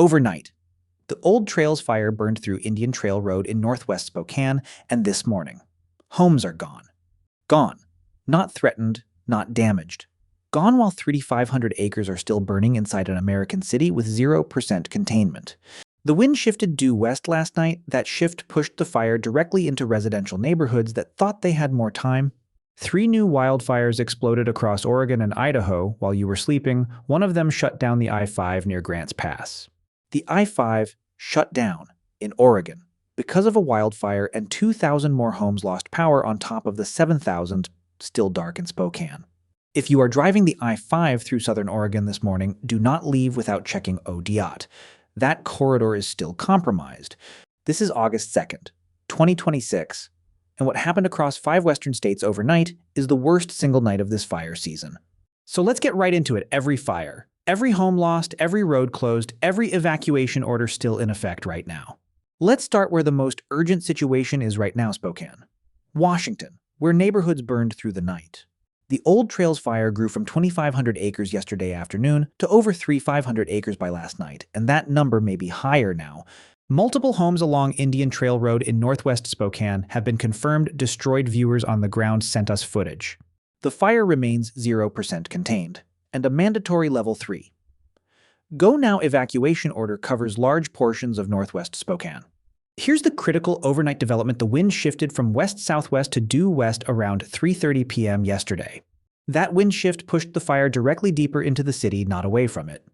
Overnight, the Old Trails fire burned through Indian Trail Road in northwest Spokane, and this morning, homes are gone. Gone. Not threatened, not damaged. Gone while 3,500 acres are still burning inside an American city with 0% containment. The wind shifted due west last night. That shift pushed the fire directly into residential neighborhoods that thought they had more time. 3 new wildfires exploded across Oregon and Idaho while you were sleeping. One of them shut down the I-5 near Grants Pass. The I-5 shut down in Oregon because of a wildfire, and 2,000 more homes lost power on top of the 7,000 still dark in Spokane. If you are driving the I-5 through southern Oregon this morning, do not leave without checking ODOT. That corridor is still compromised. This is August 2nd, 2026, and what happened across 5 western states overnight is the worst single night of this fire season. So let's get right into it. Every fire, every home lost, every road closed, every evacuation order still in effect right now. Let's start where the most urgent situation is right now, Spokane. Washington, where neighborhoods burned through the night. The Old Trails fire grew from 2,500 acres yesterday afternoon to over 3,500 acres by last night, and that number may be higher now. Multiple homes along Indian Trail Road in northwest Spokane have been confirmed destroyed. Viewers on the ground sent us footage. The fire remains 0% contained, and a mandatory level 3. Go now evacuation order covers large portions of northwest Spokane. Here's the critical overnight development. The wind shifted from west-southwest to due west around 3:30 p.m. yesterday. That wind shift pushed the fire directly deeper into the city, not away from it.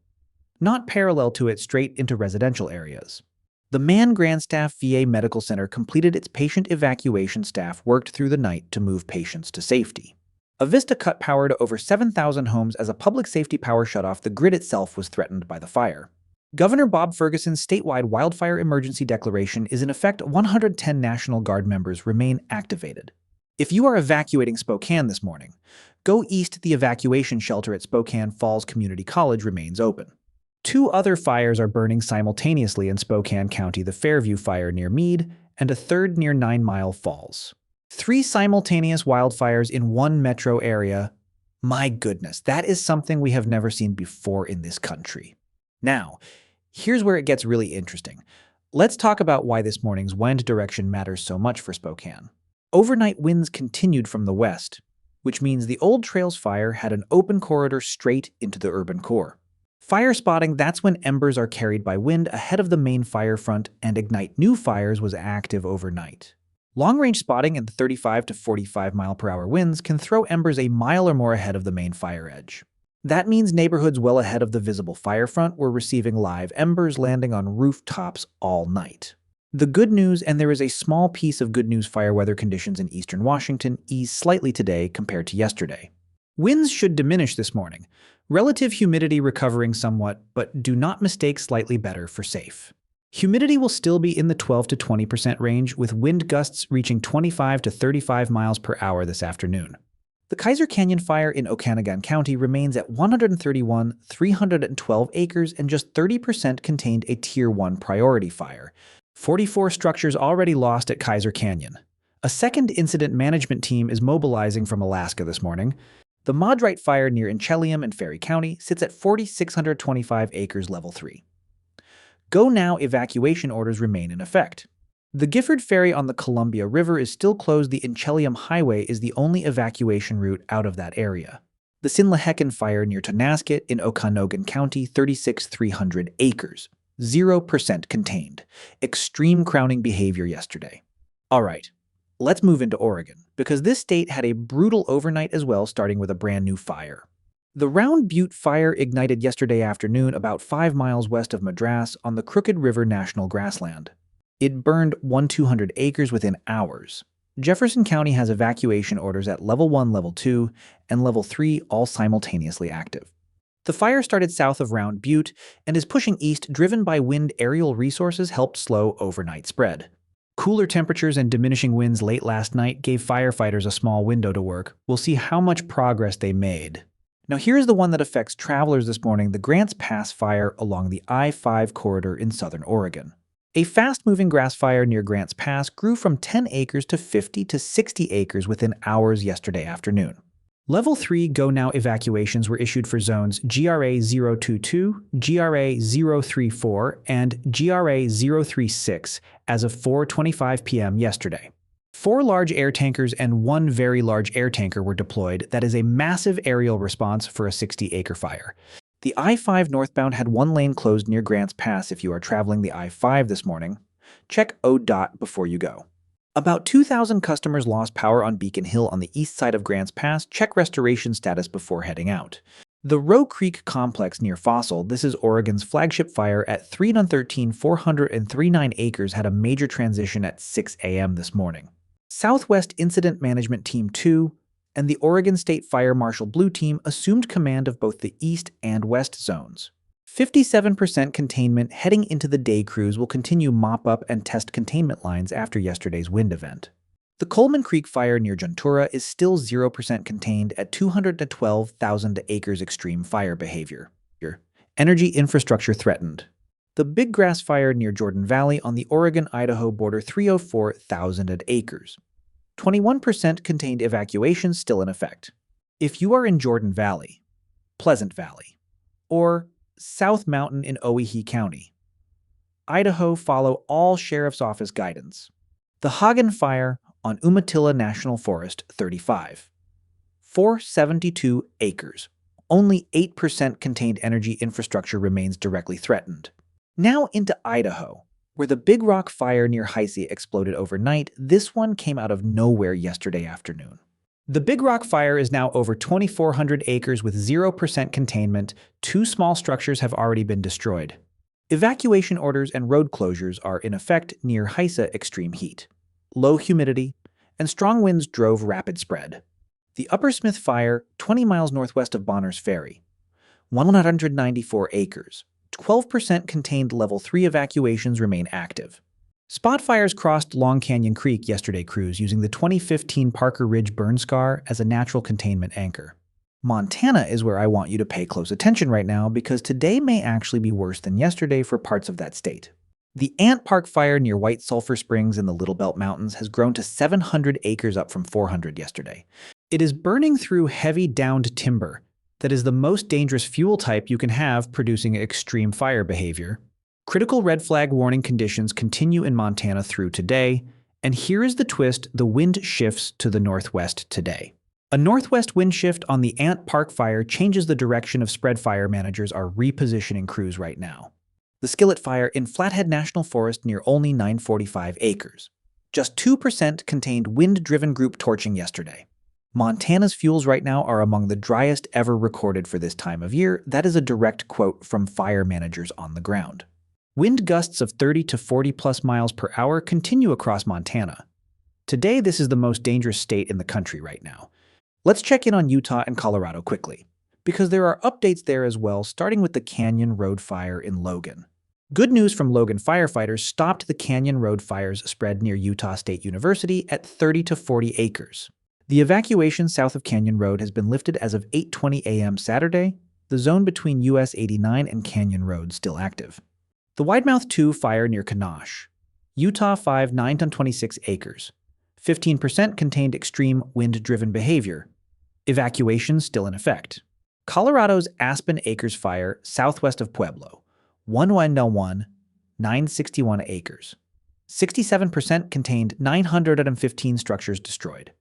Not parallel to it, straight into residential areas. The Man Grandstaff VA Medical Center completed its patient evacuation. Staff worked through the night to move patients to safety. Avista cut power to over 7,000 homes as a public safety power shutoff. The grid itself was threatened by the fire. Governor Bob Ferguson's statewide wildfire emergency declaration is in effect. 110 National Guard members remain activated. If you are evacuating Spokane this morning, go east. The evacuation shelter at Spokane Falls Community College remains open. 2 other fires are burning simultaneously in Spokane County, the Fairview fire near Meade and a third near 9 Mile Falls. 3 simultaneous wildfires in one metro area. My goodness, that is something we have never seen before in this country. Now, here's where it gets really interesting. Let's talk about why this morning's wind direction matters so much for Spokane. Overnight winds continued from the west, which means the Old Trails fire had an open corridor straight into the urban core. Fire spotting, that's when embers are carried by wind ahead of the main fire front and ignite new fires, was active overnight. Long-range spotting in the 35 to 45 mile-per-hour winds can throw embers a mile or more ahead of the main fire edge. That means neighborhoods well ahead of the visible fire front were receiving live embers landing on rooftops all night. The good news, and there is a small piece of good news, fire weather conditions in eastern Washington ease slightly today compared to yesterday. Winds should diminish this morning. Relative humidity recovering somewhat, but do not mistake slightly better for safe. Humidity will still be in the 12 to 20% range, with wind gusts reaching 25 to 35 miles per hour this afternoon. The Kaiser Canyon fire in Okanagan County remains at 131,312 acres and just 30% contained, a Tier 1 priority fire. 44 structures already lost at Kaiser Canyon. A second incident management team is mobilizing from Alaska this morning. The Madras fire near Enchelium in Ferry County sits at 4,625 acres, level 3. Go now evacuation orders remain in effect. The Gifford Ferry on the Columbia River is still closed. The Enchelium Highway is the only evacuation route out of that area. The Sinlahecan fire near Tonasket in Okanogan County, 36,300 acres. 0% contained. Extreme crowning behavior yesterday. All right, let's move into Oregon, because this state had a brutal overnight as well, starting with a brand new fire. The Round Butte Fire ignited yesterday afternoon about 5 miles west of Madras on the Crooked River National Grassland. It burned 1,200 acres within hours. Jefferson County has evacuation orders at Level 1, Level 2, and Level 3, all simultaneously active. The fire started south of Round Butte and is pushing east, driven by wind. Aerial resources helped slow overnight spread. Cooler temperatures and diminishing winds late last night gave firefighters a small window to work. We'll see how much progress they made. Now here's the one that affects travelers this morning, the Grants Pass fire along the I-5 corridor in southern Oregon. A fast-moving grass fire near Grants Pass grew from 10 acres to 50 to 60 acres within hours yesterday afternoon. Level 3 Go Now evacuations were issued for zones GRA 022, GRA 034, and GRA 036 as of 4:25 p.m. yesterday. 4 large air tankers and 1 very large air tanker were deployed. That is a massive aerial response for a 60-acre fire. The I-5 northbound had 1 lane closed near Grants Pass if you are traveling the I-5 this morning. Check ODOT before you go. About 2,000 customers lost power on Beacon Hill on the east side of Grants Pass. Check restoration status before heading out. The Roe Creek Complex near Fossil, this is Oregon's flagship fire at 313 439 acres, had a major transition at 6 a.m. this morning. Southwest Incident Management Team 2 and the Oregon State Fire Marshal Blue Team assumed command of both the east and west zones. 57% containment heading into the day crews will continue mop-up and test containment lines after yesterday's wind event. The Coleman Creek fire near Juntura is still 0% contained at 212,000 acres extreme fire behavior. Energy infrastructure threatened. The Big Grass fire near Jordan Valley on the Oregon-Idaho border 304,000 acres. 21% contained evacuation still in effect. If you are in Jordan Valley, Pleasant Valley, or South Mountain in Owyhee County, Idaho, follow all Sheriff's Office guidance. The Hagen Fire on Umatilla National Forest 35. 472 acres. Only 8% contained energy infrastructure remains directly threatened. Now into Idaho, where the Big Rock Fire near Heise exploded overnight. This one came out of nowhere yesterday afternoon. The Big Rock Fire is now over 2,400 acres with 0% containment. 2 small structures have already been destroyed. Evacuation orders and road closures are in effect near Heise. Extreme heat, low humidity, and strong winds drove rapid spread. The Upper Smith Fire, 20 miles northwest of Bonners Ferry, 194 acres. 12% contained. Level 3 evacuations remain active. Spot fires crossed Long Canyon Creek yesterday. Crews using the 2015 Parker Ridge burn scar as a natural containment anchor. Montana is where I want you to pay close attention right now because today may actually be worse than yesterday for parts of that state. The Ant Park fire near White Sulphur Springs in the Little Belt Mountains has grown to 700 acres, up from 400 yesterday. It is burning through heavy downed timber. That is the most dangerous fuel type you can have, producing extreme fire behavior. Critical red flag warning conditions continue in Montana through today, and here is the twist: the wind shifts to the northwest today. A northwest wind shift on the Ant Park fire changes the direction of spread. Fire managers are repositioning crews right now. The Skillet fire in Flathead National Forest near Olney, 945 acres. Just 2% contained. Wind-driven group torching yesterday. Montana's fuels right now are among the driest ever recorded for this time of year. That is a direct quote from fire managers on the ground. Wind gusts of 30 to 40 plus miles per hour continue across Montana. Today, this is the most dangerous state in the country right now. Let's check in on Utah and Colorado quickly, because there are updates there as well, starting with the Canyon Road fire in Logan. Good news from Logan: firefighters stopped the Canyon Road fire's spread near Utah State University at 30 to 40 acres. The evacuation south of Canyon Road has been lifted as of 8:20 a.m. Saturday. The zone between US 89 and Canyon Road still active. The Widemouth 2 fire near Kanosh, Utah 5, 926 acres. 15% contained. Extreme wind-driven behavior. Evacuation still in effect. Colorado's Aspen Acres fire southwest of Pueblo, 111, 961 acres. 67% contained. 915 structures destroyed.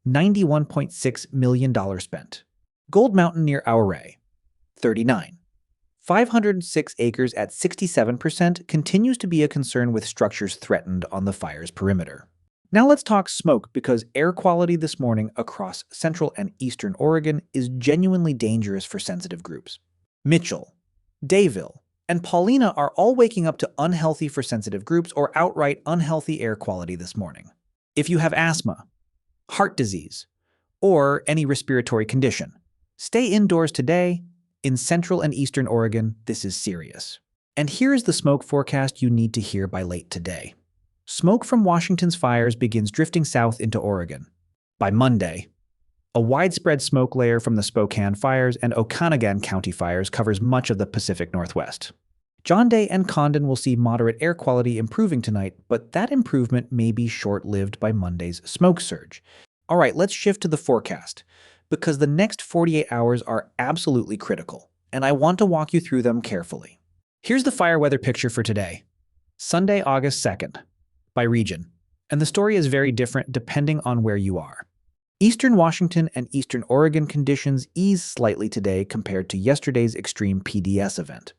$91.6 million spent. Gold Mountain near Ouray, 39. 506 acres at 67% continues to be a concern with structures threatened on the fire's perimeter. Now let's talk smoke, because air quality this morning across central and eastern Oregon is genuinely dangerous for sensitive groups. Mitchell, Dayville, and Paulina are all waking up to unhealthy for sensitive groups or outright unhealthy air quality this morning. If you have asthma, heart disease, or any respiratory condition, stay indoors today. In central and eastern Oregon, this is serious. And here is the smoke forecast you need to hear by late today. Smoke from Washington's fires begins drifting south into Oregon. By Monday, a widespread smoke layer from the Spokane fires and Okanagan County fires covers much of the Pacific Northwest. John Day and Condon will see moderate air quality improving tonight, but that improvement may be short-lived by Monday's smoke surge. All right, let's shift to the forecast, because the next 48 hours are absolutely critical, and I want to walk you through them carefully. Here's the fire weather picture for today, Sunday, August 2nd, by region, and the story is very different depending on where you are. Eastern Washington and Eastern Oregon conditions ease slightly today compared to yesterday's extreme PDS event.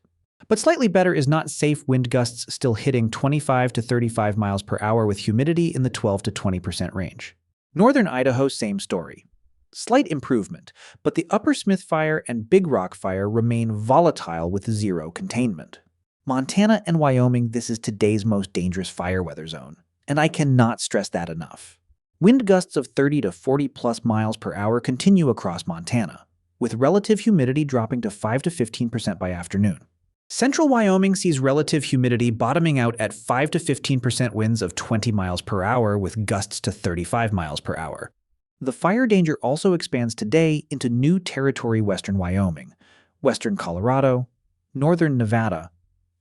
But slightly better is not safe. Wind gusts still hitting 25 to 35 miles per hour with humidity in the 12 to 20% range. Northern Idaho, same story. Slight improvement, but the Upper Smith Fire and Big Rock Fire remain volatile with zero containment. Montana and Wyoming, this is today's most dangerous fire weather zone, and I cannot stress that enough. Wind gusts of 30 to 40 plus miles per hour continue across Montana, with relative humidity dropping to 5 to 15% by afternoon. Central Wyoming sees relative humidity bottoming out at 5 to 15% winds of 20 miles per hour with gusts to 35 miles per hour. The fire danger also expands today into new territory: western Wyoming, western Colorado, northern Nevada,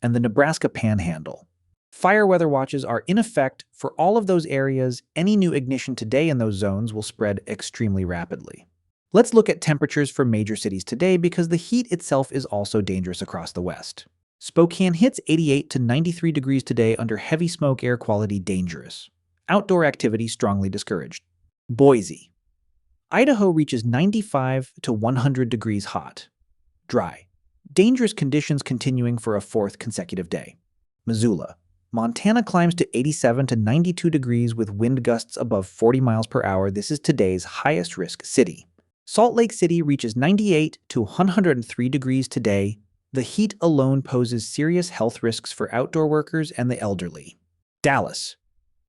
and the Nebraska Panhandle. Fire weather watches are in effect for all of those areas. Any new ignition today in those zones will spread extremely rapidly. Let's look at temperatures for major cities today because the heat itself is also dangerous across the West. Spokane hits 88 to 93 degrees today under heavy smoke, air quality dangerous. Outdoor activity strongly discouraged. Boise, Idaho reaches 95 to 100 degrees hot. Dry. Dangerous conditions continuing for a fourth consecutive day. Missoula, Montana climbs to 87 to 92 degrees with wind gusts above 40 miles per hour. This is today's highest risk city. Salt Lake City reaches 98 to 103 degrees today. The heat alone poses serious health risks for outdoor workers and the elderly. Dallas,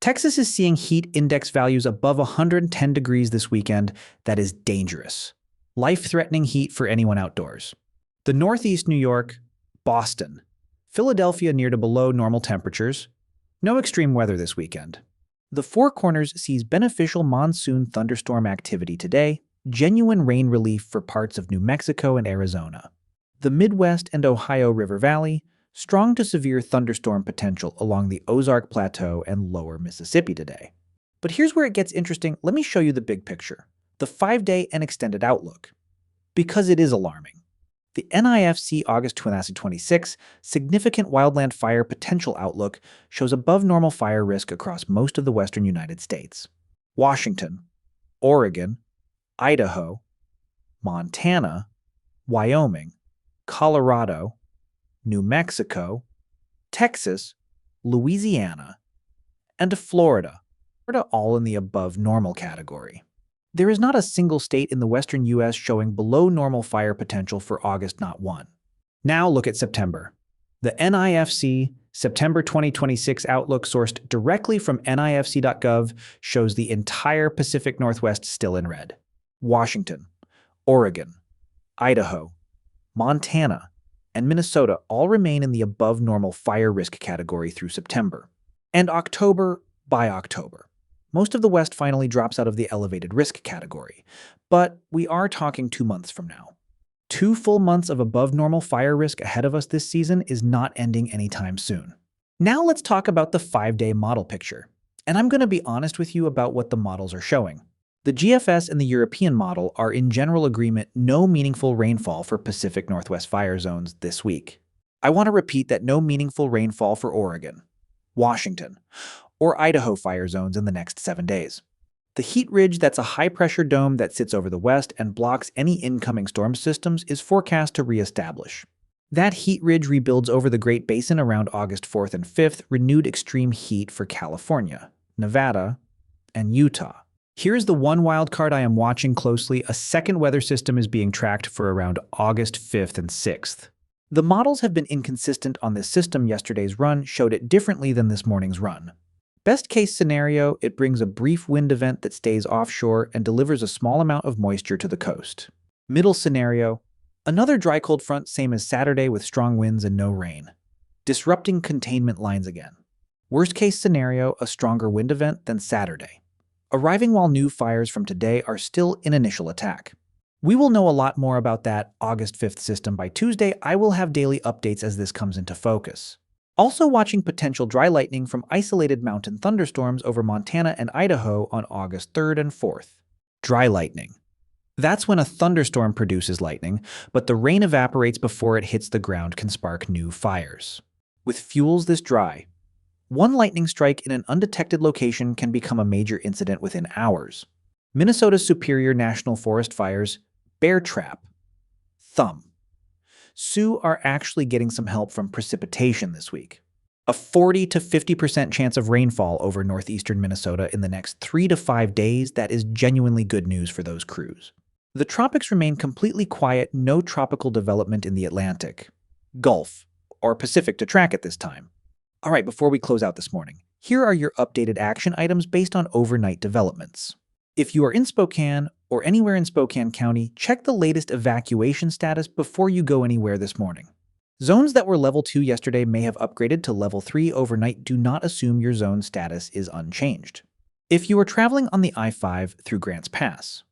Texas is seeing heat index values above 110 degrees this weekend. That is dangerous. Life-threatening heat for anyone outdoors. The Northeast, New York, Boston, Philadelphia near to below normal temperatures. No extreme weather this weekend. The Four Corners sees beneficial monsoon thunderstorm activity today, genuine rain relief for parts of New Mexico and Arizona. The Midwest and Ohio River Valley, strong to severe thunderstorm potential along the Ozark Plateau and lower Mississippi today. But here's where it gets interesting. Let me show you the big picture, the 5-day and extended outlook, because it is alarming. The NIFC August 2026 Significant Wildland Fire Potential Outlook shows above normal fire risk across most of the western United States. Washington, Oregon, Idaho, Montana, Wyoming, Colorado, New Mexico, Texas, Louisiana, and Florida, all in the above normal category. There is not a single state in the western U.S. showing below normal fire potential for August, not one. Now look at September. The NIFC September 2026 outlook, sourced directly from nifc.gov, shows the entire Pacific Northwest still in red. Washington, Oregon, Idaho, Montana, and Minnesota all remain in the above normal fire risk category through September. And October, by October, most of the West finally drops out of the elevated risk category, but we are talking 2 months from now. 2 full months of above normal fire risk ahead of us this season is not ending anytime soon. Now let's talk about the 5-day model picture, and I'm going to be honest with you about what the models are showing. The GFS and the European model are in general agreement: no meaningful rainfall for Pacific Northwest fire zones this week. I want to repeat that: no meaningful rainfall for Oregon, Washington, or Idaho fire zones in the next 7 days. The heat ridge, that's a high-pressure dome that sits over the west and blocks any incoming storm systems, is forecast to reestablish. That heat ridge rebuilds over the Great Basin around August 4th and 5th, renewed extreme heat for California, Nevada, and Utah. Here's the one wild card I am watching closely: a second weather system is being tracked for around August 5th and 6th. The models have been inconsistent on this system. Yesterday's run showed it differently than this morning's run. Best case scenario, it brings a brief wind event that stays offshore and delivers a small amount of moisture to the coast. Middle scenario, another dry cold front, same as Saturday, with strong winds and no rain, disrupting containment lines again. Worst case scenario, a stronger wind event than Saturday, arriving while new fires from today are still in initial attack. We will know a lot more about that August 5th system by Tuesday. I will have daily updates as this comes into focus. Also watching potential dry lightning from isolated mountain thunderstorms over Montana and Idaho on August 3rd and 4th. Dry lightning. That's when a thunderstorm produces lightning, but the rain evaporates before it hits the ground can spark new fires. With fuels this dry, one lightning strike in an undetected location can become a major incident within hours. Minnesota's Superior National Forest fires, Bear Trap, Thumb, Sioux are actually getting some help from precipitation this week. A 40 to 50% chance of rainfall over northeastern Minnesota in the next 3 to 5 days. That is genuinely good news for those crews. The tropics remain completely quiet, no tropical development in the Atlantic, Gulf, or Pacific to track at this time. All right, before we close out this morning, here are your updated action items based on overnight developments. If you are in Spokane or anywhere in Spokane County, check the latest evacuation status before you go anywhere this morning. Zones that were level 2 yesterday may have upgraded to level 3 overnight. Do not assume your zone status is unchanged. If you are traveling on the I-5 through Grants Pass,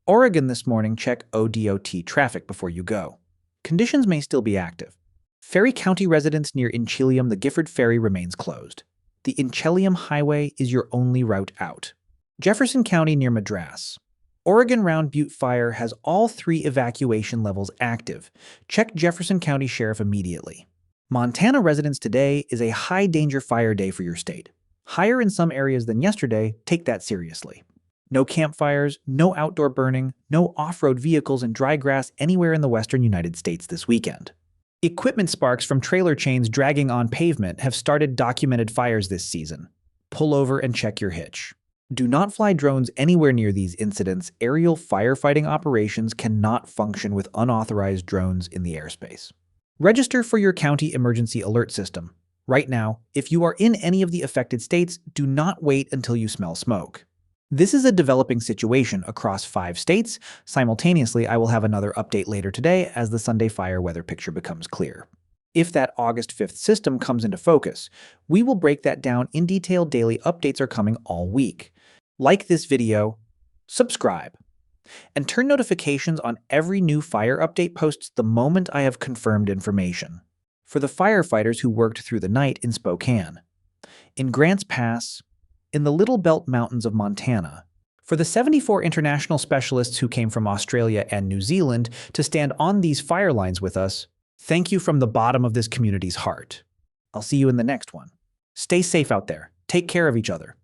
Oregon this morning, check ODOT traffic before you go. Conditions may still be active. Ferry County residents near Inchelium, the Gifford Ferry remains closed. The Inchelium Highway is your only route out. Jefferson County near Madras. Oregon round Butte Fire has all 3 evacuation levels active. Check Jefferson County Sheriff immediately. Montana residents, today is a high danger fire day for your state. Higher in some areas than yesterday. Take that seriously. No campfires, no outdoor burning, no off-road vehicles and dry grass anywhere in the western United States this weekend. Equipment sparks from trailer chains dragging on pavement have started documented fires this season. Pull over and check your hitch. Do not fly drones anywhere near these incidents. Aerial firefighting operations cannot function with unauthorized drones in the airspace. Register for your county emergency alert system. Right now, if you are in any of the affected states, do not wait until you smell smoke. This is a developing situation across 5 states. Simultaneously, I will have another update later today as the Sunday fire weather picture becomes clear. If that August 5th system comes into focus, we will break that down in detail. Daily updates are coming all week. Like this video, subscribe, and turn notifications on every new fire update posts the moment I have confirmed information. For the firefighters who worked through the night in Spokane, in Grants Pass, in the Little Belt Mountains of Montana, for the 74 international specialists who came from Australia and New Zealand to stand on these fire lines with us, thank you from the bottom of this community's heart. I'll see you in the next one. Stay safe out there. Take care of each other.